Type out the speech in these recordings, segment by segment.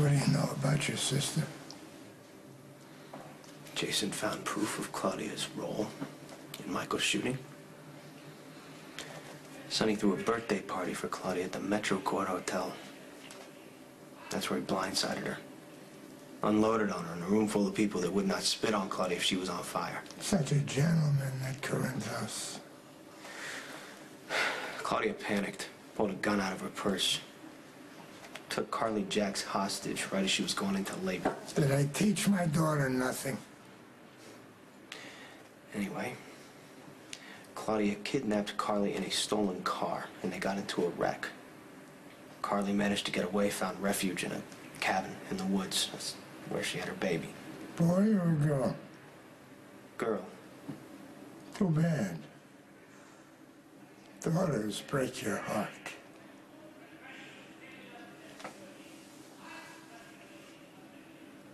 What do you know about your sister? Jason found proof of Claudia's role in Michael's shooting. Sonny threw a birthday party for Claudia at the Metro Court Hotel. That's where he blindsided her. Unloaded on her in a room full of people that would not spit on Claudia if she was on fire. Such a gentleman, that Corintho. Claudia panicked, pulled a gun out of her purse, took Carly Jacks hostage right as she was going into labor. Did I teach my daughter nothing? Anyway, Claudia kidnapped Carly in a stolen car, and they got into a wreck. Carly managed to get away, found refuge in a cabin in the woods. That's where she had her baby. Boy or girl? Girl. Too bad. Daughters break your heart.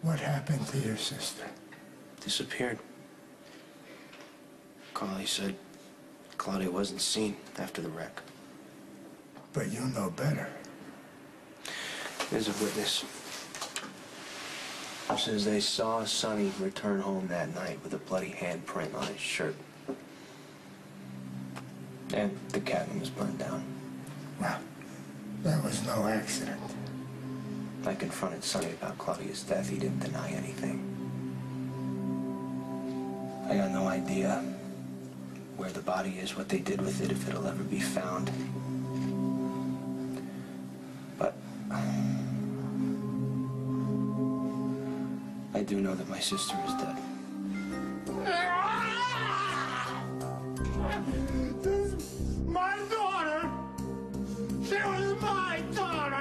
What happened to your sister? Disappeared. Carly said Claudia wasn't seen after the wreck. But you know better. There's a witness. Says they saw Sonny return home that night with a bloody handprint on his shirt. And the cabin was burned down. Well, that was no accident. I confronted Sonny about Claudia's death. He didn't deny anything. I got no idea where the body is, what they did with it, if it'll ever be found. But I do know that my sister is dead. This is my daughter. She was my daughter.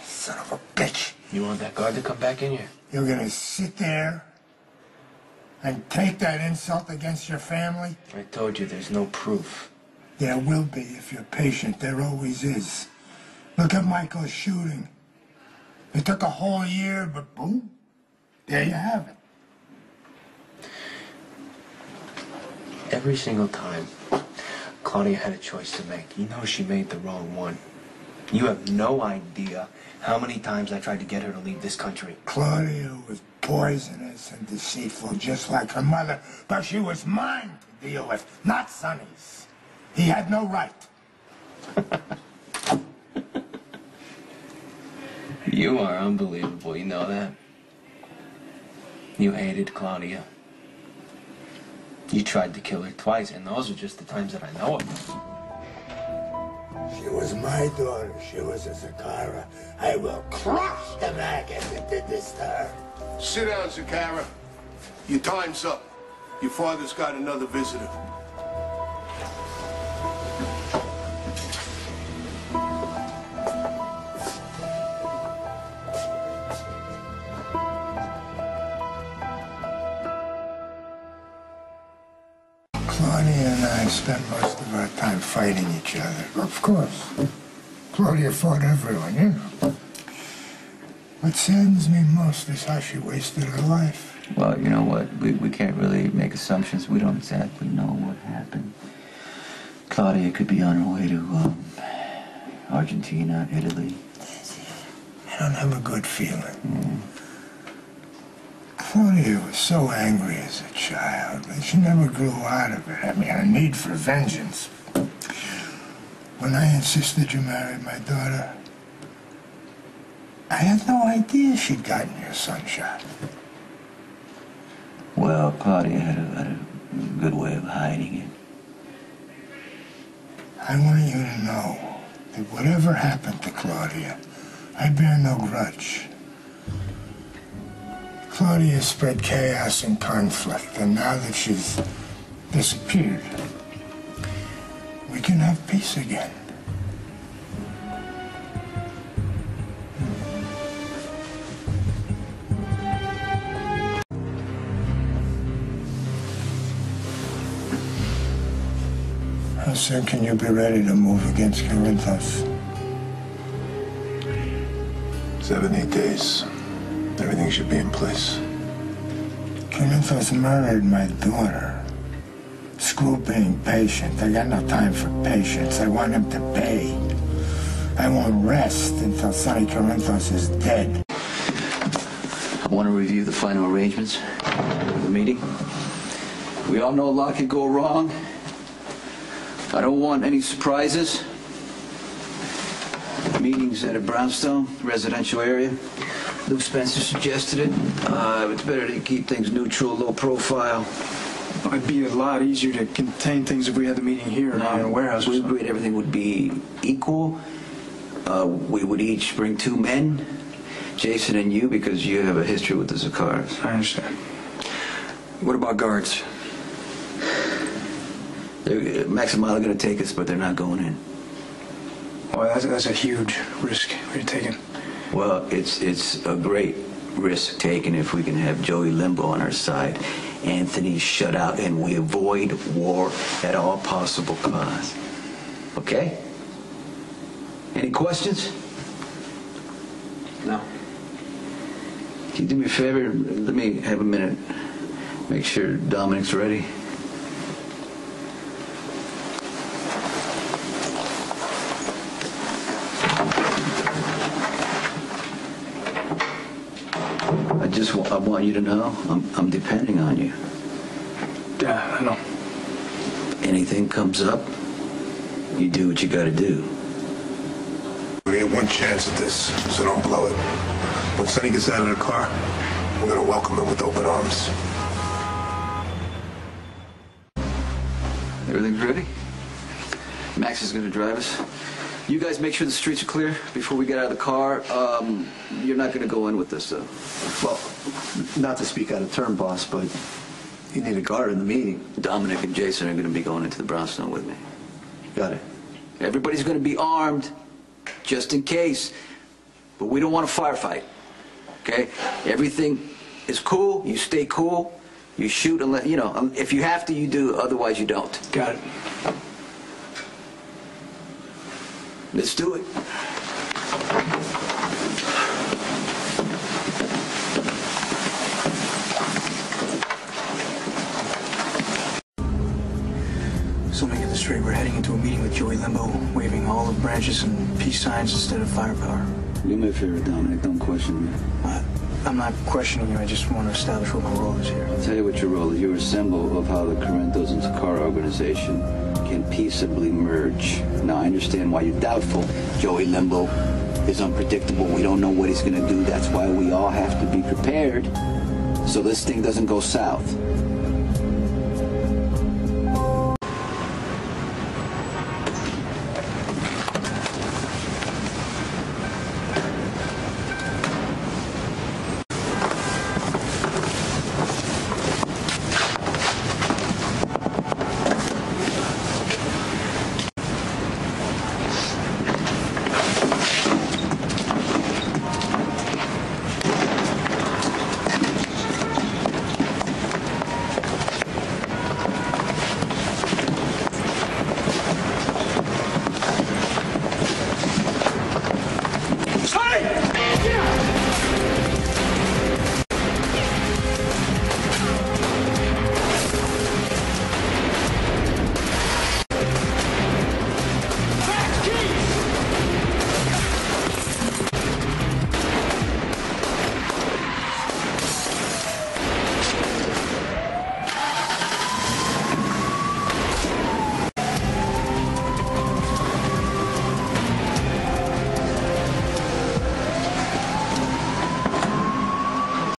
Son of a bitch. You want that guard to come back in here? You're gonna sit there and take that insult against your family? I told you there's no proof. There will be if you're patient. There always is. Look at Michael's shooting. It took a whole year, but boom, there you have it. Every single time Claudia had a choice to make, you know she made the wrong one. You have no idea how many times I tried to get her to leave this country. Claudia was poisonous and deceitful, just like her mother, but she was mine to deal with, not Sonny's. He had no right. You are unbelievable, you know that? You hated Claudia. You tried to kill her twice, and those are just the times that I know of. She was my daughter. She was a Zacchara. I will crush the maggot that did this to her. Sit down, Zacchara. Your time's up. Your father's got another visitor. Claudia and I spent most of our time fighting each other. Of course. Claudia fought everyone, you know. What saddens me most is how she wasted her life. Well, you know what? We can't really make assumptions. We don't exactly know what happened. Claudia could be on her way to Argentina, Italy. I don't have a good feeling. Claudia was so angry as a child, but she never grew out of it. I mean, her need for vengeance. When I insisted you marry my daughter, I had no idea she'd gotten your son shot. Well, Claudia had a good way of hiding it. I want you to know that whatever happened to Claudia, I bear no grudge. Claudia spread chaos and conflict, and now that she's disappeared, we can have peace again. How soon can you be ready to move against Corintho? 70 days. Everything should be in place. Corintho's murdered my daughter. Screw being patient. I got no time for patience. I want him to pay. I won't rest until Sonny Corinthos is dead. I want to review the final arrangements for the meeting. We all know a lot can go wrong. I don't want any surprises. The meeting's at a brownstone, residential area. Luke Spencer suggested it. It's better to keep things neutral, low profile. It'd be a lot easier to contain things if we had the meeting here in a warehouse. We agreed everything would be equal. We would each bring 2 men, Jason and you, because you have a history with the Zaccharas. I understand. What about guards? Max and Milo are going to take us, but they're not going in. Well, that's a huge risk we're taking. Well, it's a great risk taken if we can have Joey Limbo on our side, Anthony shut out, and we avoid war at all possible costs. Okay? Any questions? No. Can you do me a favor? Let me have a minute. Make sure Dominic's ready. I want you to know I'm depending on you. Yeah, I know. Anything comes up, you do what you got to do. We get one chance at this, so don't blow it. When Sonny gets out of the car, we're gonna welcome him with open arms. Everything's ready? Max is going to drive us. You guys make sure the streets are clear before we get out of the car. You're not going to go in with this, though. Well, not to speak out of turn, boss, but you need a guard in the meeting. Dominic and Jason are going to be going into the brownstone with me. Got it. Everybody's going to be armed, just in case. But we don't want a firefight, okay? Everything is cool. You stay cool. You shoot and let, if you have to, you do. Otherwise, you don't. Got it. Let's do it. So let me get this straight. We're heading into a meeting with Joey Limbo, waving olive branches and peace signs instead of firepower. Do me a favor, Dominic. Don't question me. I'm not questioning you. I just want to establish what my role is here. I'll tell you what your role is. You're a symbol of how the Corinthos and Zacchara organization can peaceably merge. Now, I understand why you're doubtful. Joey Limbo is unpredictable. We don't know what he's going to do. That's why we all have to be prepared so this thing doesn't go south.